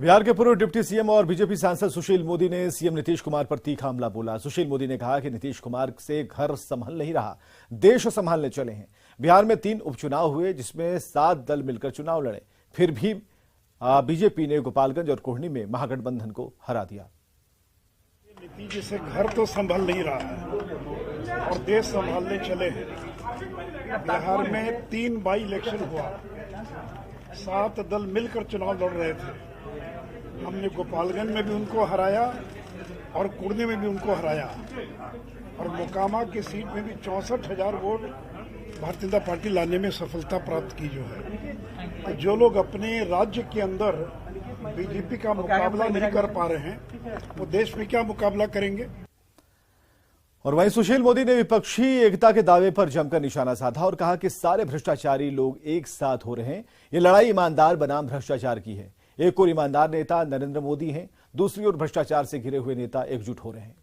बिहार के पूर्व deputy CM और बीजेपी सांसद सुशील मोदी ने सीएम नीतीश कुमार पर तीखा हमला बोला। सुशील मोदी ने कहा कि नीतीश कुमार से घर संभल नहीं रहा, देश संभालने चले हैं। बिहार में 3 उपचुनाव हुए जिसमें 7 दल मिलकर चुनाव लड़े, फिर भी बीजेपी ने गोपालगंज और कोढ़नी में महागठबंधन को हरा दिया। नीतीश से घर तो संभल नहीं रहा है और देश संभालने चले हैं। बिहार में 3 बाई इलेक्शन हुआ, 7 दल मिलकर चुनाव लड़ रहे थे। हमने गोपालगंज में भी उनको हराया और कुर्नी में भी उनको हराया और मोकामा की सीट में भी 64,000 वोट भारतीय जनता पार्टी लाने में सफलता प्राप्त की जो है। तो जो लोग अपने राज्य के अंदर बीजेपी का मुकाबला नहीं कर पा रहे हैं वो देश में क्या मुकाबला करेंगे। और वहीं सुशील मोदी ने विपक्षी एकता के दावे पर जमकर निशाना साधा और कहा कि सारे भ्रष्टाचारी लोग एक साथ हो रहे हैं। ये लड़ाई ईमानदार बनाम भ्रष्टाचार की है। एक और ईमानदार नेता नरेंद्र मोदी हैं, दूसरी ओर भ्रष्टाचार से घिरे हुए नेता एकजुट हो रहे हैं।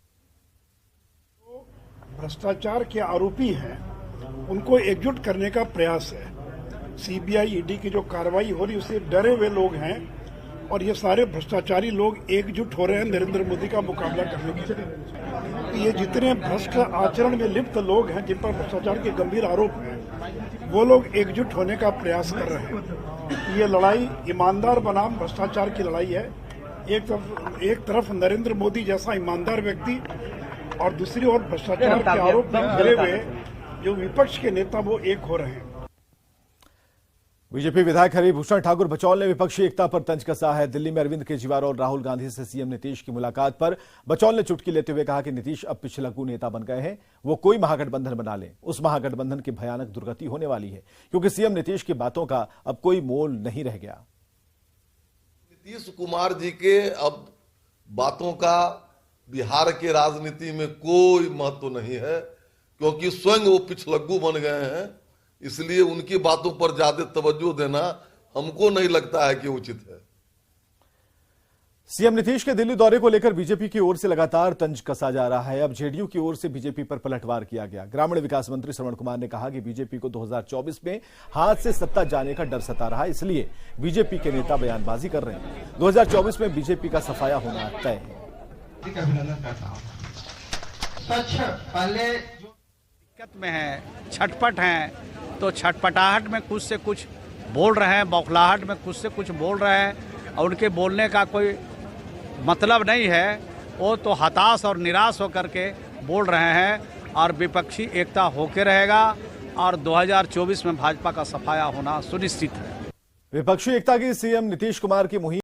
भ्रष्टाचार के आरोपी हैं उनको एकजुट करने का प्रयास है। सीबीआई ईडी की जो कार्रवाई हो रही उससे डरे हुए लोग हैं और ये सारे भ्रष्टाचारी लोग एकजुट हो रहे हैं नरेंद्र मोदी का मुकाबला करने के लिए। ये जितने भ्रष्ट आचरण में लिप्त लोग हैं जिन पर भ्रष्टाचार के गंभीर आरोप हैं वो लोग एकजुट होने का प्रयास कर रहे हैं। ये लड़ाई ईमानदार बनाम भ्रष्टाचार की लड़ाई है। एक तरफ नरेंद्र मोदी जैसा ईमानदार व्यक्ति और दूसरी ओर भ्रष्टाचार के आरोप में घिरे हुए जो विपक्ष के नेता वो एक हो रहे हैं। बीजेपी विधायक हरिभूषण ठाकुर बचौल ने विपक्षी एकता पर तंज कसा है। दिल्ली में अरविंद केजरीवाल और राहुल गांधी से सीएम नीतीश की मुलाकात पर बचौल ने चुटकी लेते हुए कहा कि नीतीश अब पिछलग्गू नेता बन गए हैं, वो कोई महागठबंधन बना लें, उस महागठबंधन की भयानक दुर्गति होने वाली है क्योंकि सीएम नीतीश की बातों का अब कोई मोल नहीं रह गया। नीतीश कुमार जी के अब बातों का बिहार के राजनीति में कोई महत्व नहीं है क्योंकि स्वयं वो पिछलग्गू बन गए हैं। इसलिए उनकी बातों पर ज्यादा तवज्जो देना हमको नहीं लगता है कि उचित है। सीएम नीतीश के दिल्ली दौरे को लेकर बीजेपी की ओर से लगातार तंज कसा जा रहा है। अब जेडीयू की ओर से बीजेपी पर पलटवार किया गया। ग्रामीण विकास मंत्री श्रवण कुमार ने कहा कि बीजेपी को 2024 में हाथ से सत्ता जाने का डर सता रहा है, इसलिए बीजेपी के नेता बयानबाजी कर रहे हैं। 2024 में बीजेपी का सफाया होना तय है। पहले दिक्कत में है, छटपट हैं, तो छटपटाहट में कुछ से कुछ बोल रहे हैं, बौखलाहट में कुछ से कुछ बोल रहे हैं और उनके बोलने का कोई मतलब नहीं है। वो तो हताश और निराश होकर के बोल रहे हैं और विपक्षी एकता होके रहेगा और 2024 में भाजपा का सफाया होना सुनिश्चित है। विपक्षी एकता की सीएम नीतीश कुमार की मुहिम